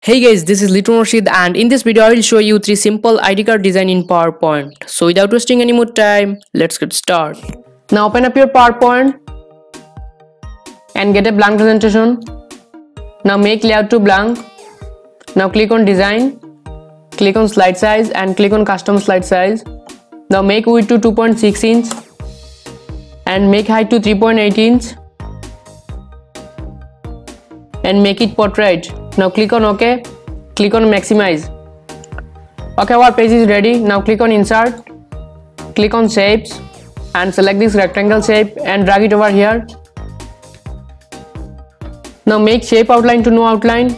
Hey guys, this is Little Rashid and in this video I will show you 3 simple ID card design in PowerPoint. So without wasting any more time, let's get started. Now open up your PowerPoint and get a blank presentation. Now make layout to blank. Now click on design, click on slide size and click on custom slide size. Now make width to 2.6 inch and make height to 3.8 inch and make it portrait. Now click on OK, click on maximize. Okay, our page is ready. Now click on insert, click on shapes and select this rectangle shape and drag it over here. Now make shape outline to no outline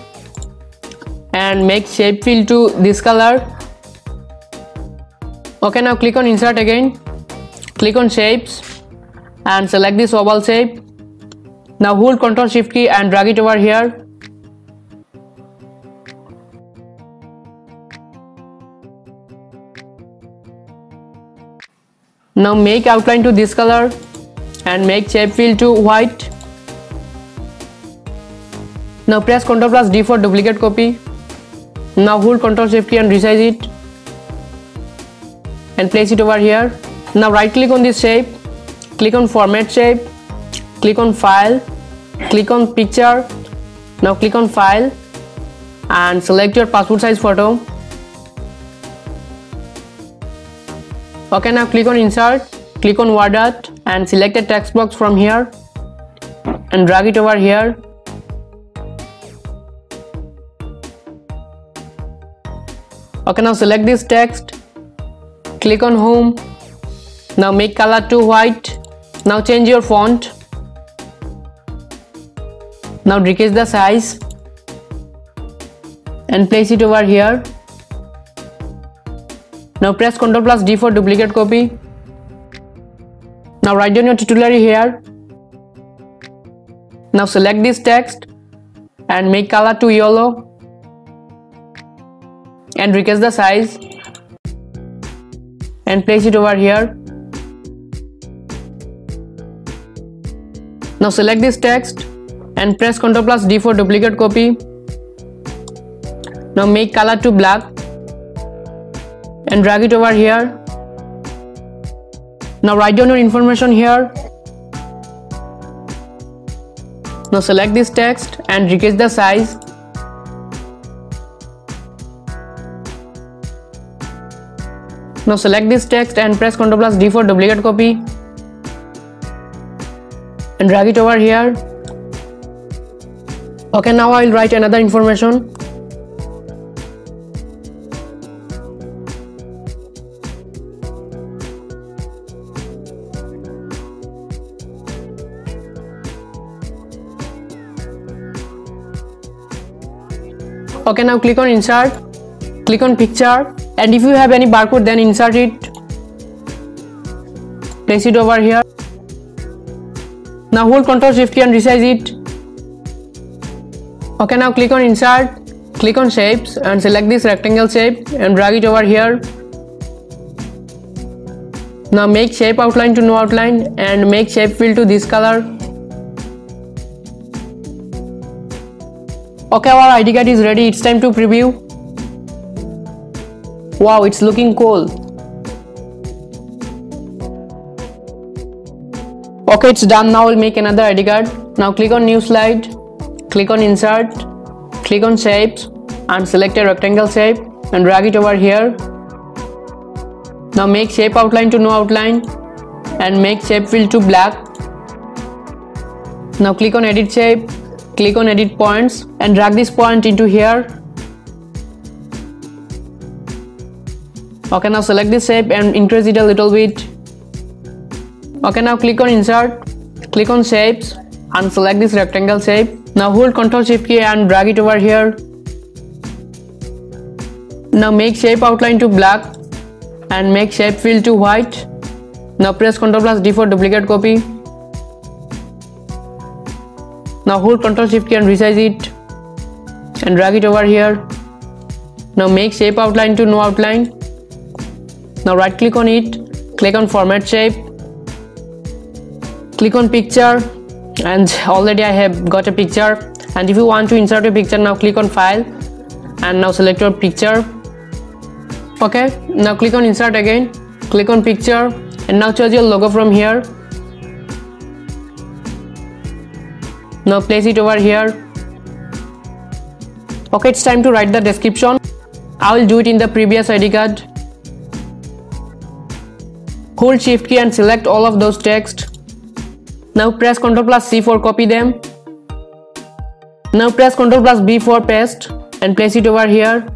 and make shape fill to this color. Okay, now click on insert again, click on shapes and select this oval shape. Now hold Ctrl Shift key and drag it over here. Now make outline to this color and make shape fill to white. Now press Ctrl+ D for duplicate copy. Now hold Ctrl Shift key and resize it and place it over here. Now right click on this shape, click on format shape, click on file, click on picture. Now click on file and select your passport size photo. Okay, now click on insert, click on word art and select a text box from here and drag it over here. Okay, now select this text, click on home. Now make color to white. Now change your font. Now decrease the size and place it over here. Now press Ctrl+ D for duplicate copy. Now write down your titulary here. Now select this text and make color to yellow and decrease the size and place it over here. Now select this text and press Ctrl+ D for duplicate copy. Now make color to black and drag it over here. Now write down your information here. Now select this text and decrease the size. Now select this text and press Ctrl+ D for duplicate copy and drag it over here. Okay, now I will write another information. Okay, now click on insert, click on picture and if you have any barcode then insert it, place it over here. Now hold Ctrl Shift key and resize it. Okay, now click on insert, click on shapes and select this rectangle shape and drag it over here. Now make shape outline to no outline and make shape fill to this color. Okay, our ID card is ready. It's time to preview. Wow, it's looking cool. Okay, it's done. Now we'll make another ID card. Now click on new slide, click on insert, click on shapes and select a rectangle shape and drag it over here. Now make shape outline to no outline and make shape fill to black. Now click on edit shape, click on edit points and drag this point into here. Okay, now select this shape and increase it a little bit. Okay, now click on insert, click on shapes and select this rectangle shape. Now hold Ctrl Shift key and drag it over here. Now make shape outline to black and make shape fill to white. Now press Ctrl+ D for duplicate copy. Now hold Ctrl Shift key and resize it and drag it over here. Now make shape outline to no outline. Now right click on it, click on format shape, click on picture and already I have got a picture. And if you want to insert a picture, now click on file and now select your picture. Okay, now click on insert again, click on picture, and now choose your logo from here. Now place it over here. Okay, it's time to write the description. I will do it in the previous ID card. Hold shift key and select all of those text. Now press Ctrl+C for copy them. Now press Ctrl+B for paste and place it over here.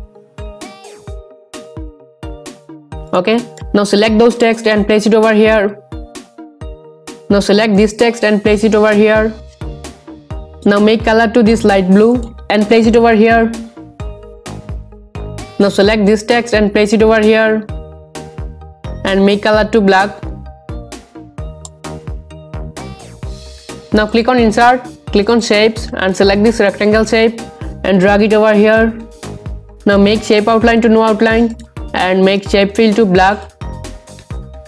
Okay, now select those text and place it over here. Now select this text and place it over here. Now make color to this light blue and place it over here. Now select this text and place it over here and make color to black. Now click on insert, click on shapes and select this rectangle shape and drag it over here. Now make shape outline to no outline and make shape fill to black.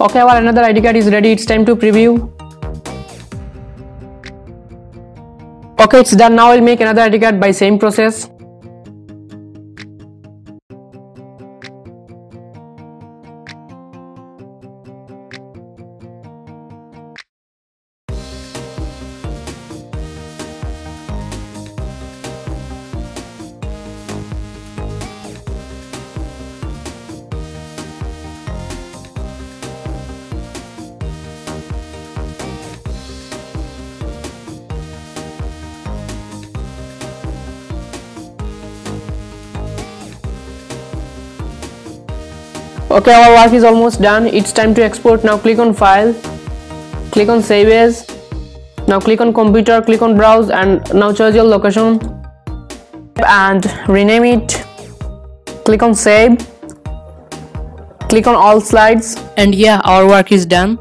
Okay, our another ID card is ready. It's time to preview. Okay, it's done. Now I'll make another ID card by same process. Okay, our work is almost done. It's time to export. Now click on file, click on save as. Now click on computer, click on browse and now choose your location and rename it. Click on save, click on all slides, and yeah, our work is done.